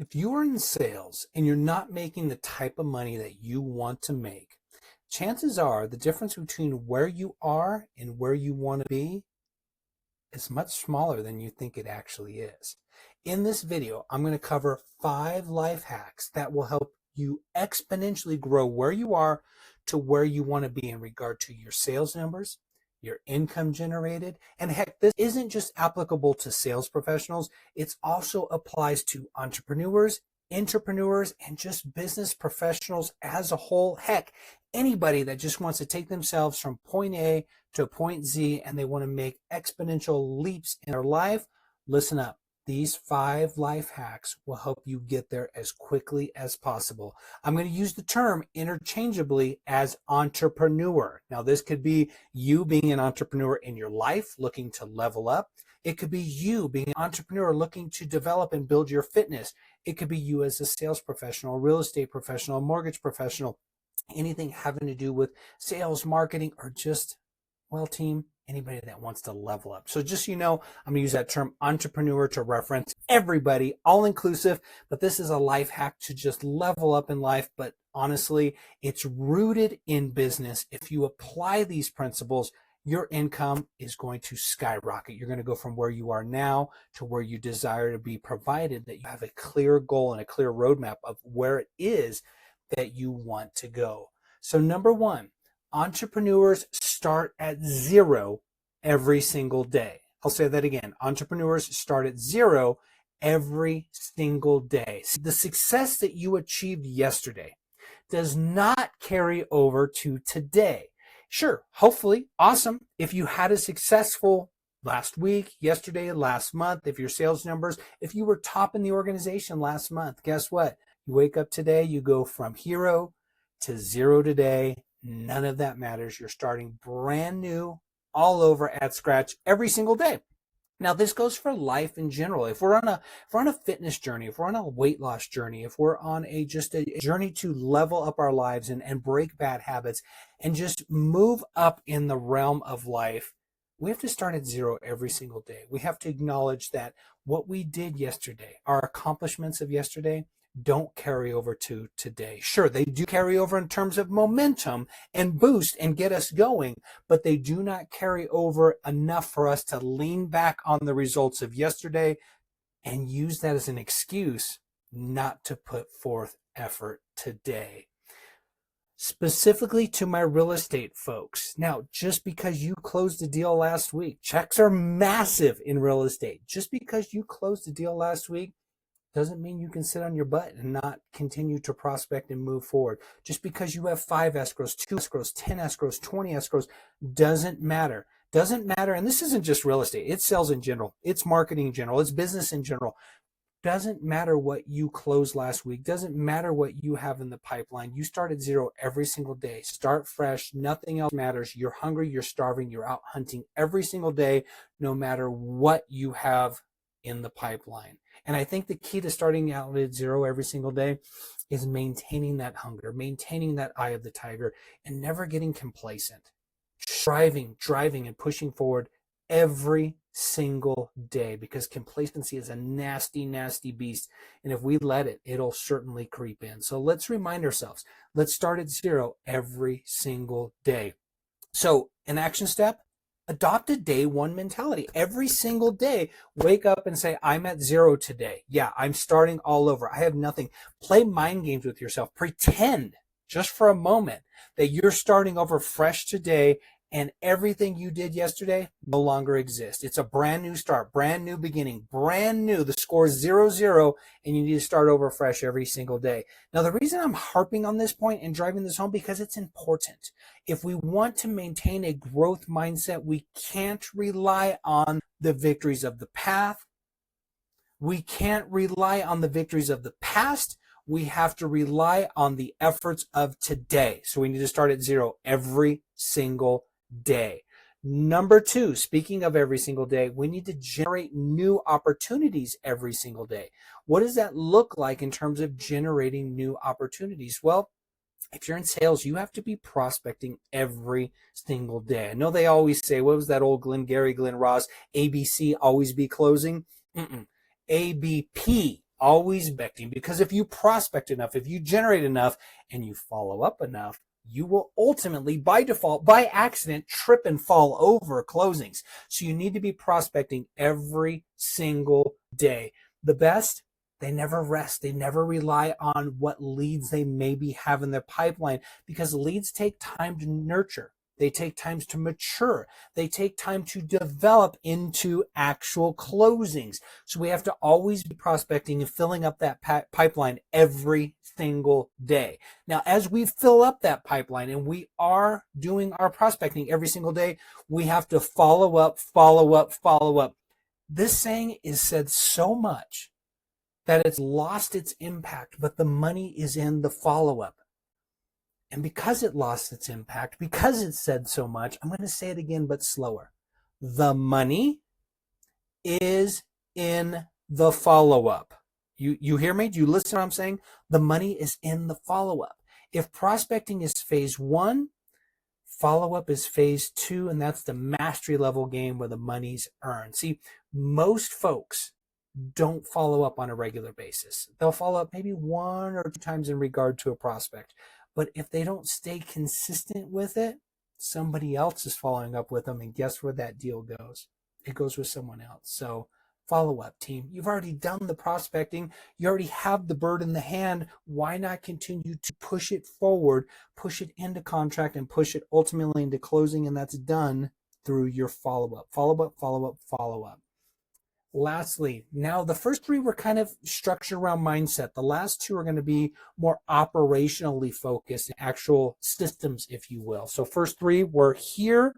If you are in sales and you're not making the type of money that you want to make, chances are the difference between where you are and where you want to be is much smaller than you think it actually is. In this video, I'm going to cover 5 life hacks that will help you exponentially grow where you are to where you want to be in regard to your sales numbers, your income generated, and heck, this isn't just applicable to sales professionals, it also applies to entrepreneurs, entrepreneurs, and just business professionals as a whole. Heck, anybody that just wants to take themselves from point A to point Z and they want to make exponential leaps in their life, listen up. These 5 life hacks will help you get there as quickly as possible. I'm going to use the term interchangeably as entrepreneur. Now, this could be you being an entrepreneur in your life, looking to level up. It could be you being an entrepreneur looking to develop and build your fitness. It could be you as a sales professional, real estate professional, mortgage professional, anything having to do with sales, marketing, or just, well, team, anybody that wants to level up. So just so you know, I'm going to use that term entrepreneur to reference everybody, all inclusive, but this is a life hack to just level up in life. But honestly, it's rooted in business. If you apply these principles, your income is going to skyrocket. You're going to go from where you are now to where you desire to be, provided that you have a clear goal and a clear roadmap of where it is that you want to go. So number 1, entrepreneurs start at 0 every single day. I'll say that again. Entrepreneurs start at 0 every single day. The success that you achieved yesterday does not carry over to today. Sure, hopefully, awesome. If you had a successful last week, yesterday, last month, if your sales numbers, if you were top in the organization last month, guess what? You wake up today, you go from hero to 0 today. None of that matters. You're starting brand new, all over at scratch every single day. Now, this goes for life in general. If we're on a fitness journey, if we're on a weight loss journey, if we're on a journey to level up our lives and break bad habits and just move up in the realm of life, we have to start at 0 every single day. We have to acknowledge that what we did yesterday, our accomplishments of yesterday, don't carry over to today. Sure, they do carry over in terms of momentum and boost and get us going, but they do not carry over enough for us to lean back on the results of yesterday and use that as an excuse not to put forth effort today. Specifically to my real estate folks. Now, just because you closed a deal last week, checks are massive in real estate. Just because you closed a deal last week doesn't mean you can sit on your butt and not continue to prospect and move forward. Just because you have 5 escrows, 2 escrows, 10 escrows, 20 escrows, doesn't matter. Doesn't matter. And this isn't just real estate. It's sales in general. It's marketing in general. It's business in general. Doesn't matter what you closed last week. Doesn't matter what you have in the pipeline. You start at 0 every single day. Start fresh. Nothing else matters. You're hungry. You're starving. You're out hunting every single day, no matter what you have in the pipeline. And I think the key to starting out at 0 every single day is maintaining that hunger, maintaining that eye of the tiger, and never getting complacent. Striving, driving, and pushing forward every single day, because complacency is a nasty, nasty beast. And if we let it, it'll certainly creep in. So let's remind ourselves, let's start at 0 every single day. So an action step, adopt a day 1 mentality. Every single day, wake up and say, I'm at 0 today. Yeah, I'm starting all over. I have nothing. Play mind games with yourself. Pretend just for a moment that you're starting over fresh today and everything you did yesterday no longer exists. It's a brand new start, brand new beginning, brand new. The score is 0-0, and you need to start over fresh every single day. Now, the reason I'm harping on this point and driving this home, because it's important. If we want to maintain a growth mindset, we can't rely on the victories of the path. We can't rely on the victories of the past. We have to rely on the efforts of today. So we need to start at 0 every single day. Number 2, speaking of every single day, we need to generate new opportunities every single day. What does that look like in terms of generating new opportunities? Well, if you're in sales, you have to be prospecting every single day. I know they always say, what was that old Glenn Ross, ABC, always be closing? ABP, always expecting, because if you prospect enough, if you generate enough, and you follow up enough, you will ultimately, by default, by accident, trip and fall over closings. So you need to be prospecting every single day. The best, they never rest. They never rely on what leads they maybe have in their pipeline, because leads take time to nurture. They take time to mature. They take time to develop into actual closings. So we have to always be prospecting and filling up that pipeline every single day. Now, as we fill up that pipeline and we are doing our prospecting every single day, we have to follow up, follow up, follow up. This saying is said so much that it's lost its impact, but the money is in the follow-up. And because it lost its impact, because it's said so much, I'm going to say it again, but slower. The money is in the follow-up. You hear me? Do you listen to what I'm saying? The money is in the follow-up. If prospecting is phase 1, follow-up is phase 2, and that's the mastery level game where the money's earned. See, most folks don't follow up on a regular basis. They'll follow up maybe 1 or 2 times in regard to a prospect. But if they don't stay consistent with it, somebody else is following up with them, and guess where that deal goes? It goes with someone else. So follow up, team. You've already done the prospecting. You already have the bird in the hand. Why not continue to push it forward, push it into contract, and push it ultimately into closing? And that's done through your follow-up. Follow-up, follow-up, follow-up. Lastly, now the first 3 were kind of structured around mindset. The last 2 are going to be more operationally focused, actual systems, if you will. So first 3 were here.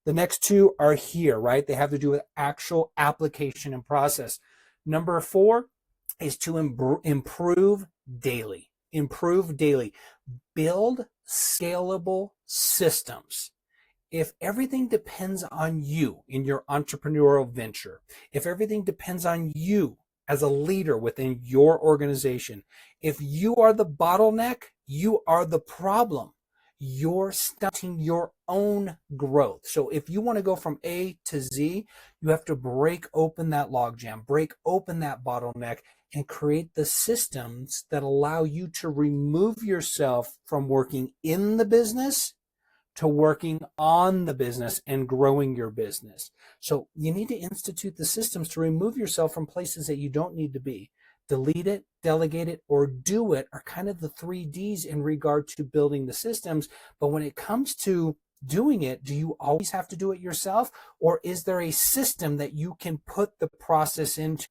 The next 2 are here, right? They have to do with actual application and process. Number 4 is to improve daily. Improve daily. Build scalable systems. If everything depends on you in your entrepreneurial venture, if everything depends on you as a leader within your organization, if you are the bottleneck, you are the problem. You're stunting your own growth. So if you want to go from A to Z, you have to break open that logjam, break open that bottleneck, and create the systems that allow you to remove yourself from working in the business to working on the business and growing your business. So you need to institute the systems to remove yourself from places that you don't need to be. Delete it, delegate it, or do it are kind of the 3 Ds in regard to building the systems. But when it comes to doing it, do you always have to do it yourself? Or is there a system that you can put the process into?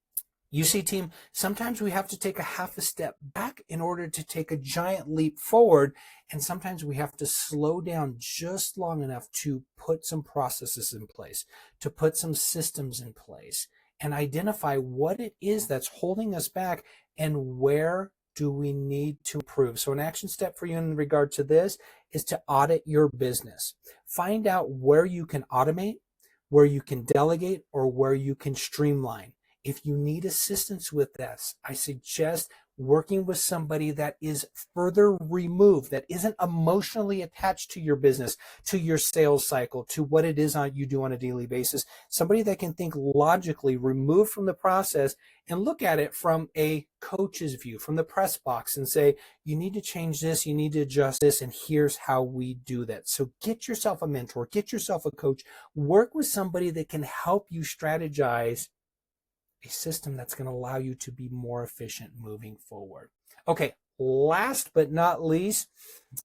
You see, team, sometimes we have to take a half a step back in order to take a giant leap forward. And sometimes we have to slow down just long enough to put some processes in place, to put some systems in place, and identify what it is that's holding us back and where do we need to improve. So an action step for you in regard to this is to audit your business. Find out where you can automate, where you can delegate, or where you can streamline. If you need assistance with this, I suggest working with somebody that is further removed, that isn't emotionally attached to your business, to your sales cycle, to what it is you do on a daily basis. Somebody that can think logically, removed from the process, and look at it from a coach's view, from the press box, and say, you need to change this, you need to adjust this, and here's how we do that. So get yourself a mentor, get yourself a coach, work with somebody that can help you strategize a system that's going to allow you to be more efficient moving forward. Okay, last but not least,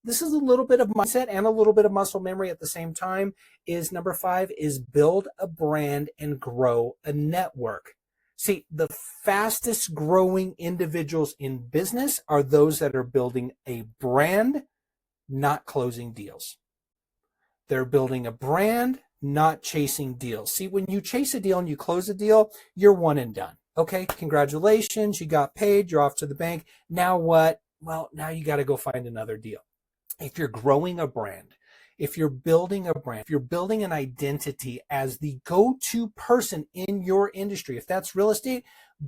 this is a little bit of mindset and a little bit of muscle memory at the same time, is number 5 is build a brand and grow a network. See, the fastest growing individuals in business are those that are building a brand, not closing deals. They're building a brand, not chasing deals. See, when you chase a deal and you close a deal, you're one and done. Okay, congratulations, you got paid, you're off to the bank. Now what? Well, now you got to go find another deal. If you're growing a brand, if you're building a brand, if you're building an identity as the go-to person in your industry, if that's real estate,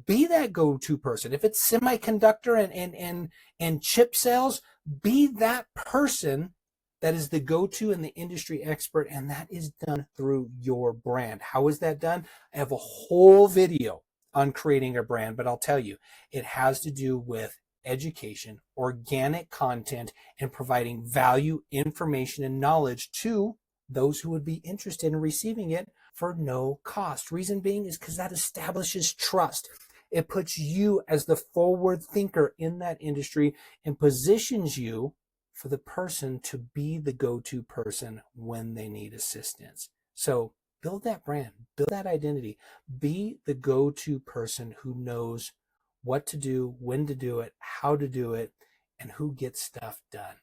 be that go-to person. If it's semiconductor and chip sales, be that person that is the go-to and the industry expert, and that is done through your brand. How is that done? I have a whole video on creating a brand, but I'll tell you, it has to do with education, organic content, and providing value, information, and knowledge to those who would be interested in receiving it for no cost. Reason being is because that establishes trust. It puts you as the forward thinker in that industry and positions you for the person to be the go-to person when they need assistance. So build that brand, build that identity, be the go-to person who knows what to do, when to do it, how to do it, and who gets stuff done.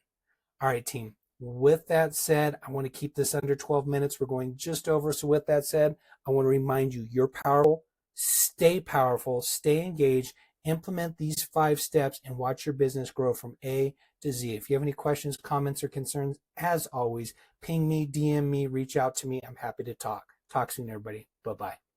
All right, team. With that said, I want to keep this under 12 minutes. We're going just over. So with that said, I want to remind you, you're powerful. Stay powerful, stay engaged, implement these 5 steps, and watch your business grow from A to Z. If you have any questions, comments, or concerns, as always, ping me, DM me, reach out to me. I'm happy to talk. Talk soon, everybody. Bye-bye.